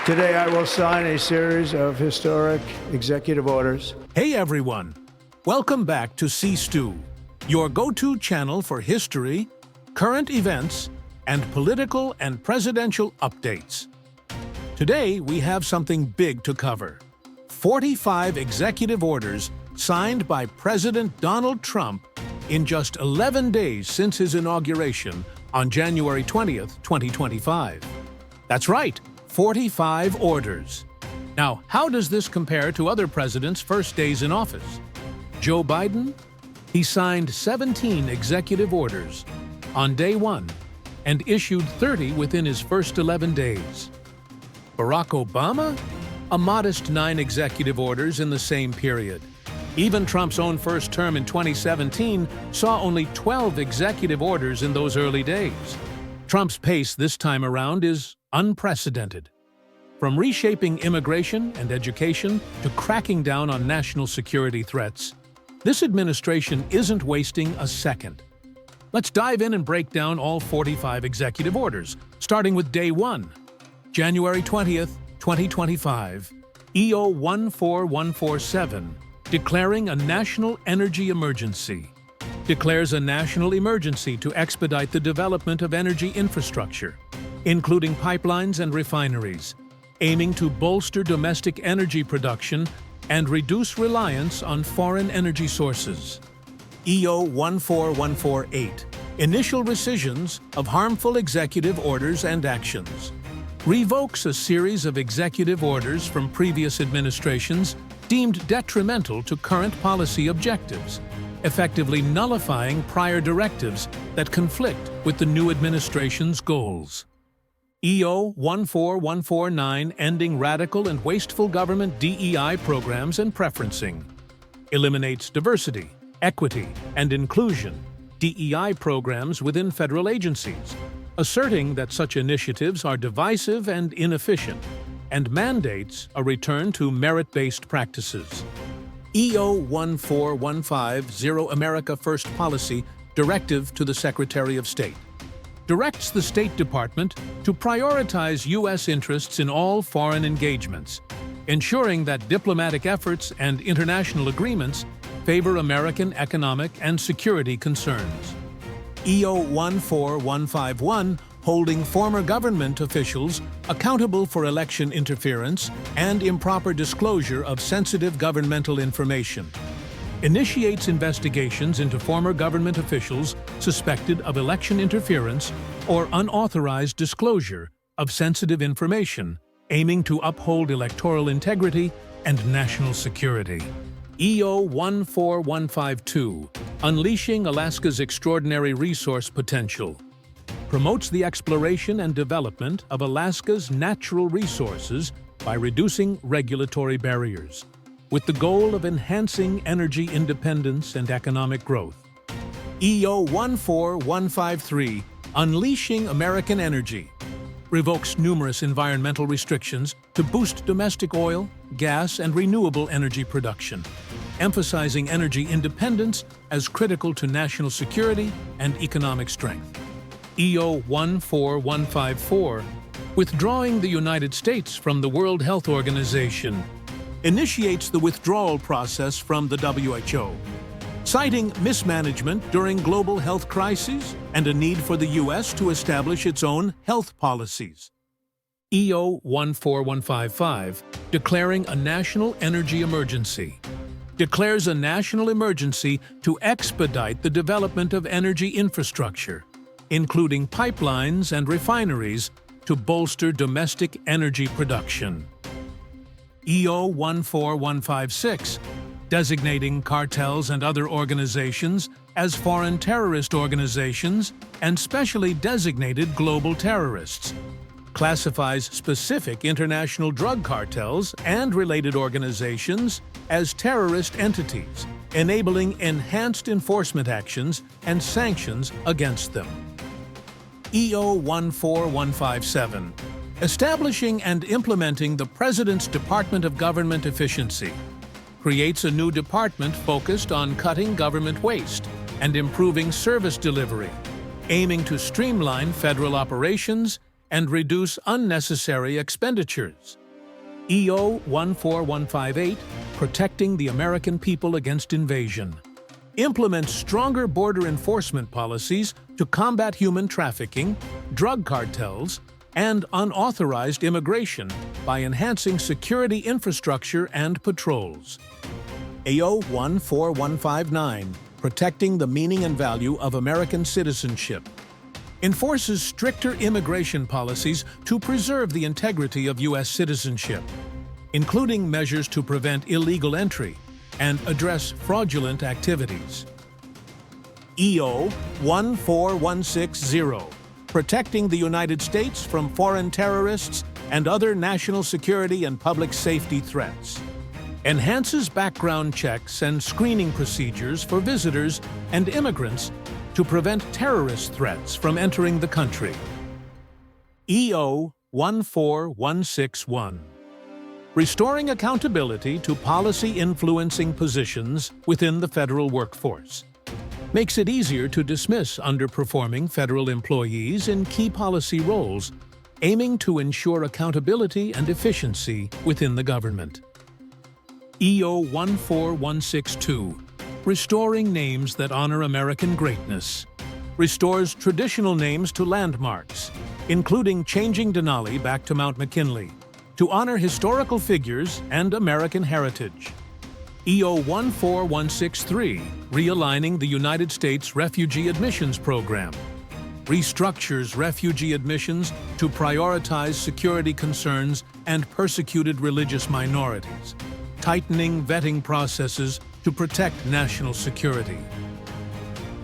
Today, I will sign a series of historic executive orders. Hey everyone! Welcome back to SeeStew, your go-to channel for history, current events, and political and presidential updates. Today, we have something big to cover. 45 executive orders signed by President Donald Trump in just 11 days since his inauguration on January 20th, 2025. That's right, 45 orders. Now, how does this compare to other presidents' first days in office? Joe Biden? He signed 17 executive orders on day one and issued 30 within his first 11 days. Barack Obama? A modest 9 executive orders in the same period. Even Trump's own first term in 2017 saw only 12 executive orders in those early days. Trump's pace this time around is unprecedented. From reshaping immigration and education to cracking down on national security threats, this administration isn't wasting a second. Let's dive in and break down all 45 executive orders, starting with Day 1, January 20th, 2025, EO 14147, declaring a national energy emergency. Declares a national emergency to expedite the development of energy infrastructure, including pipelines and refineries, aiming to bolster domestic energy production and reduce reliance on foreign energy sources. EO 14148, initial rescissions of harmful executive orders and actions. Revokes a series of executive orders from previous administrations deemed detrimental to current policy objectives, effectively nullifying prior directives that conflict with the new administration's goals. EO 14149, ending radical and wasteful government DEI programs and preferencing. Eliminates diversity, equity, and inclusion DEI programs within federal agencies, asserting that such initiatives are divisive and inefficient, and mandates a return to merit-based practices. EO 14150, Zero America First Policy, Directive to the Secretary of State. Directs the State Department to prioritize U.S. interests in all foreign engagements, ensuring that diplomatic efforts and international agreements favor American economic and security concerns. EO 14151, holding former government officials accountable for election interference and improper disclosure of sensitive governmental information. Initiates investigations into former government officials suspected of election interference or unauthorized disclosure of sensitive information, aiming to uphold electoral integrity and national security. EO 14152, unleashing Alaska's extraordinary resource potential. Promotes the exploration and development of Alaska's natural resources by reducing regulatory barriers, with the goal of enhancing energy independence and economic growth. EO 14153, unleashing American energy. Revokes numerous environmental restrictions to boost domestic oil, gas, and renewable energy production, emphasizing energy independence as critical to national security and economic strength. EO 14154, withdrawing the United States from the World Health Organization. Initiates the withdrawal process from the WHO, citing mismanagement during global health crises and a need for the U.S. to establish its own health policies. EO 14155, declaring a national energy emergency. Declares a national emergency to expedite the development of energy infrastructure, including pipelines and refineries, to bolster domestic energy production. EO 14156, designating cartels and other organizations as foreign terrorist organizations and specially designated global terrorists. Classifies specific international drug cartels and related organizations as terrorist entities, enabling enhanced enforcement actions and sanctions against them. EO 14157, establishing and implementing the President's Department of Government Efficiency, creates a new department focused on cutting government waste and improving service delivery, aiming to streamline federal operations and reduce unnecessary expenditures. EO 14158, Protecting the American People Against Invasion. Implement stronger border enforcement policies to combat human trafficking, drug cartels, and unauthorized immigration by enhancing security infrastructure and patrols. AO 14159, Protecting the Meaning and Value of American Citizenship. Enforces stricter immigration policies to preserve the integrity of U.S. citizenship, including measures to prevent illegal entry and address fraudulent activities. EO 14160, Protecting the United States from foreign terrorists and other national security and public safety threats. Enhances background checks and screening procedures for visitors and immigrants to prevent terrorist threats from entering the country. EO 14161, Restoring accountability to policy-influencing positions within the federal workforce. Makes it easier to dismiss underperforming federal employees in key policy roles, aiming to ensure accountability and efficiency within the government. EO 14162, Restoring Names that Honor American Greatness. Restores traditional names to landmarks, including changing Denali back to Mount McKinley, to honor historical figures and American heritage. EO 14163, Realigning the United States Refugee Admissions Program. Restructures refugee admissions to prioritize security concerns and persecuted religious minorities, tightening vetting processes to protect national security.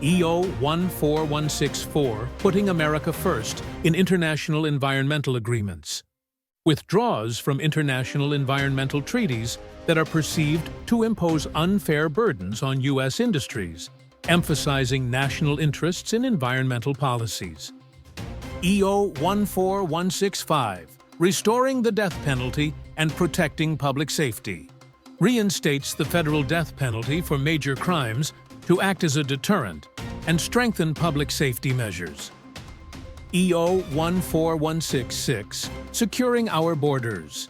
EO 14164, Putting America First in International Environmental Agreements. Withdraws from international environmental treaties that are perceived to impose unfair burdens on U.S. industries, emphasizing national interests in environmental policies. EO 14165, Restoring the Death Penalty and Protecting Public Safety. Reinstates the federal death penalty for major crimes to act as a deterrent and strengthen public safety measures. EO 14166, Securing Our Borders.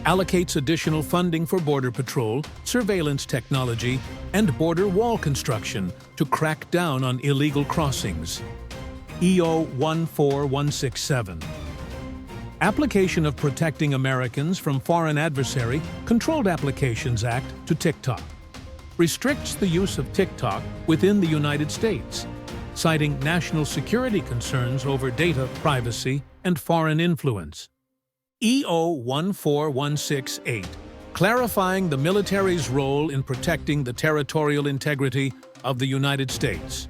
Allocates additional funding for Border Patrol, surveillance technology, and border wall construction to crack down on illegal crossings. EO 14167. Application of Protecting Americans from Foreign Adversary Controlled Applications Act to TikTok. Restricts the use of TikTok within the United States, citing national security concerns over data privacy and foreign influence. EO 14168, Clarifying the military's role in protecting the territorial integrity of the United States.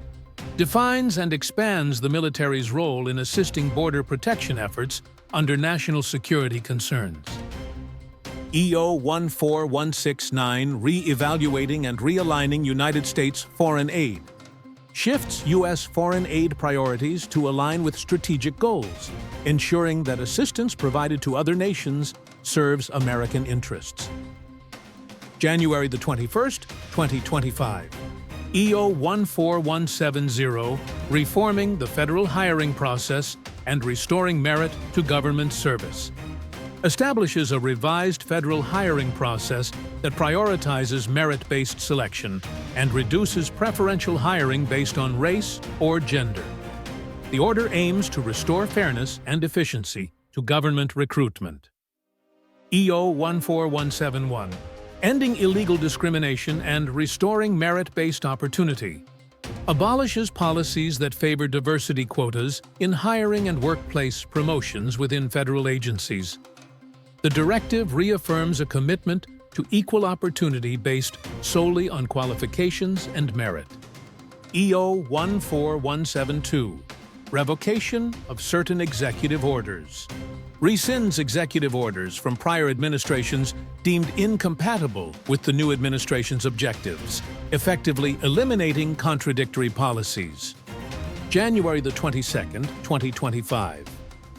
Defines and expands the military's role in assisting border protection efforts under national security concerns. EO 14169, Re-evaluating and realigning United States foreign aid. Shifts U.S. foreign aid priorities to align with strategic goals, ensuring that assistance provided to other nations serves American interests. January the 21st, 2025. EO 14170, Reforming the Federal Hiring Process and Restoring Merit to Government Service. Establishes a revised federal hiring process that prioritizes merit-based selection and reduces preferential hiring based on race or gender. The order aims to restore fairness and efficiency to government recruitment. EO 14171, Ending Illegal Discrimination and Restoring Merit-Based Opportunity. Abolishes policies that favor diversity quotas in hiring and workplace promotions within federal agencies. The directive reaffirms a commitment to equal opportunity based solely on qualifications and merit. EO 14172, Revocation of certain executive orders. Rescinds executive orders from prior administrations deemed incompatible with the new administration's objectives, effectively eliminating contradictory policies. January the 22nd, 2025.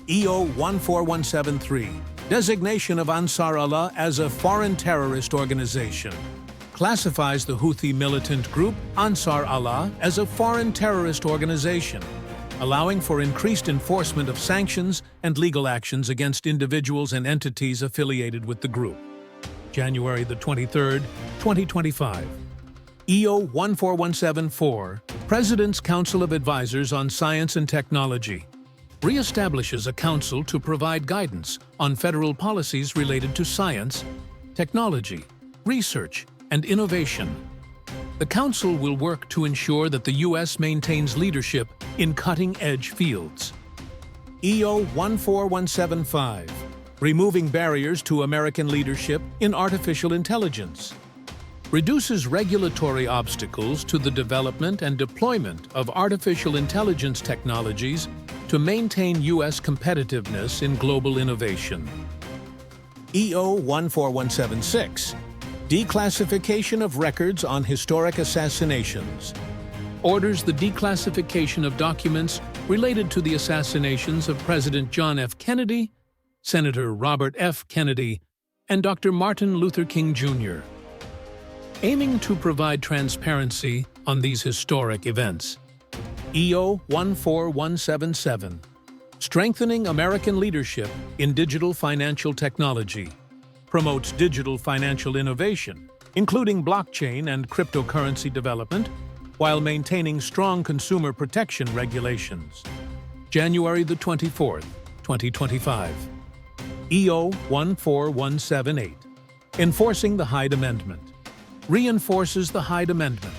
EO 14173, Designation of Ansar Allah as a foreign terrorist organization. Classifies the Houthi militant group Ansar Allah as a foreign terrorist organization. allowing for increased enforcement of sanctions and legal actions against individuals and entities affiliated with the group. January the 23rd, 2025. EO 14174, President's Council of Advisors on Science and Technology, reestablishes a council to provide guidance on federal policies related to science, technology, research, and innovation. The Council will work to ensure that the U.S. maintains leadership in cutting-edge fields. EO 14175, removing barriers to American leadership in artificial intelligence, reduces regulatory obstacles to the development and deployment of artificial intelligence technologies to maintain U.S. competitiveness in global innovation. EO 14176, declassification of records on historic assassinations, orders the declassification of documents related to the assassinations of President John F. Kennedy, Senator Robert F. Kennedy, and Dr. Martin Luther King, Jr., aiming to provide transparency on these historic events. EO 14177, strengthening American leadership in digital financial technology, promotes digital financial innovation, including blockchain and cryptocurrency development, while maintaining strong consumer protection regulations. January the 24th, 2025. EO 14178, enforcing the Hyde Amendment, reinforces the Hyde Amendment,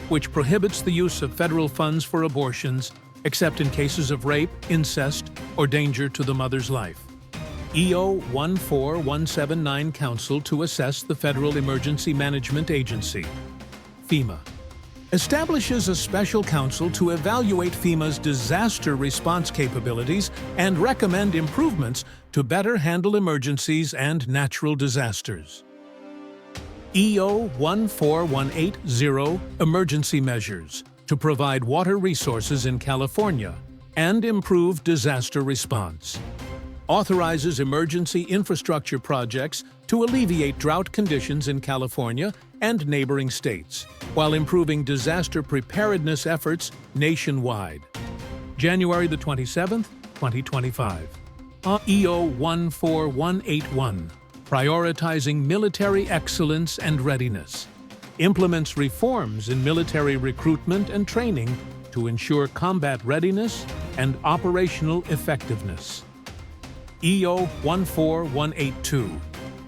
which prohibits the use of federal funds for abortions except in cases of rape, incest, or danger to the mother's life. EO 14179 Council to assess the Federal Emergency Management Agency, FEMA, establishes a special council to evaluate FEMA's disaster response capabilities and recommend improvements to better handle emergencies and natural disasters. EO 14180 Emergency Measures to provide water resources in California and improve disaster response. Authorizes emergency infrastructure projects to alleviate drought conditions in California and neighboring states, while improving disaster preparedness efforts nationwide. January the 27th, 2025. EO 14181, prioritizing military excellence and readiness, implements reforms in military recruitment and training to ensure combat readiness and operational effectiveness. EO 14182,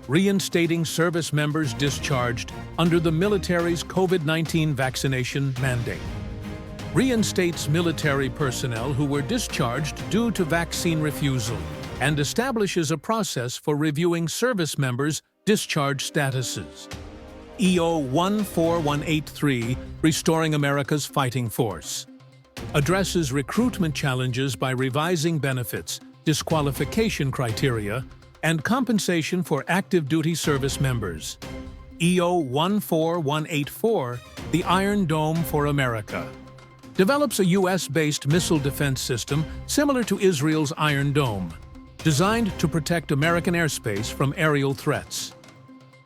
reinstating service members discharged under the military's COVID-19 vaccination mandate. Reinstates military personnel who were discharged due to vaccine refusal and establishes a process for reviewing service members' discharge statuses. EO 14183, restoring America's fighting force, addresses recruitment challenges by revising benefits, disqualification criteria, and compensation for active duty service members. EO 14184, the Iron Dome for America, develops a U.S.-based missile defense system similar to Israel's Iron Dome, designed to protect American airspace from aerial threats.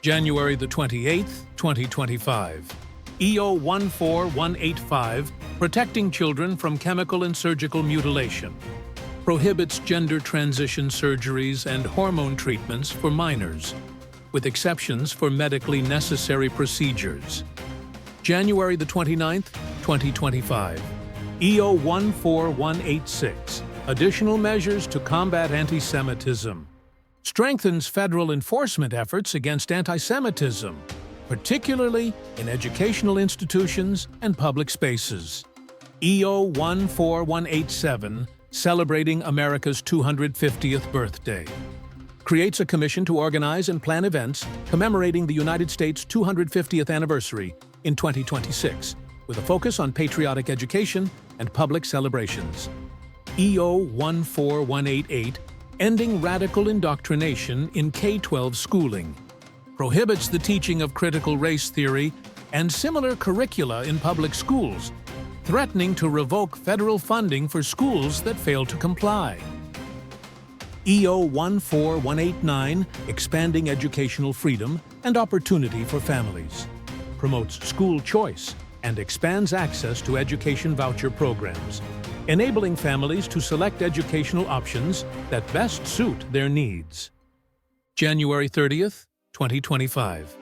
January the 28th, 2025. EO 14185, protecting children from chemical and surgical mutilation, prohibits gender transition surgeries and hormone treatments for minors, with exceptions for medically necessary procedures. January the 29th, 2025. EO 14186, additional measures to combat anti-Semitism, strengthens federal enforcement efforts against anti-Semitism, particularly in educational institutions and public spaces. EO 14187, celebrating America's 250th birthday, creates a commission to organize and plan events commemorating the United States' 250th anniversary in 2026, with a focus on patriotic education and public celebrations. EO 14188, ending radical indoctrination in K-12 schooling, prohibits the teaching of critical race theory and similar curricula in public schools, threatening to revoke federal funding for schools that fail to comply. EO 14189, expanding educational freedom and opportunity for families, promotes school choice and expands access to education voucher programs, enabling families to select educational options that best suit their needs. January 30th, 2025.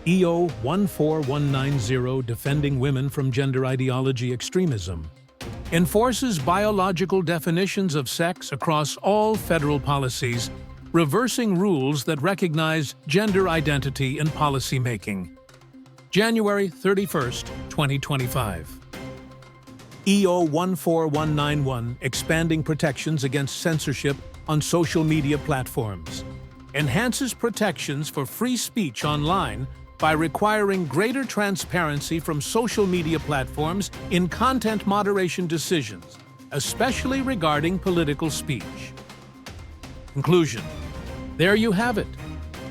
EO 14190 Defending Women from Gender Ideology Extremism enforces biological definitions of sex across all federal policies, reversing rules that recognize gender identity in policymaking. January 31st, 2025. EO 14191 Expanding Protections Against Censorship on Social Media Platforms enhances protections for free speech online by requiring greater transparency from social media platforms in content moderation decisions, especially regarding political speech. Conclusion. There you have it.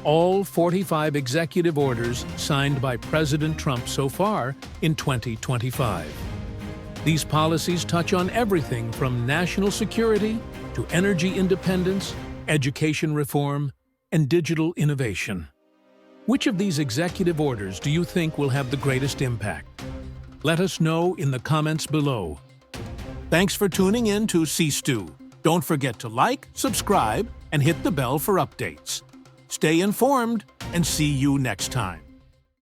All 45 executive orders signed by President Trump so far in 2025. These policies touch on everything from national security to energy independence, education reform, and digital innovation. Which of these executive orders do you think will have the greatest impact? Let us know in the comments below. Thanks for tuning in to SeeStew. Don't forget to like, subscribe, and hit the bell for updates. Stay informed and see you next time.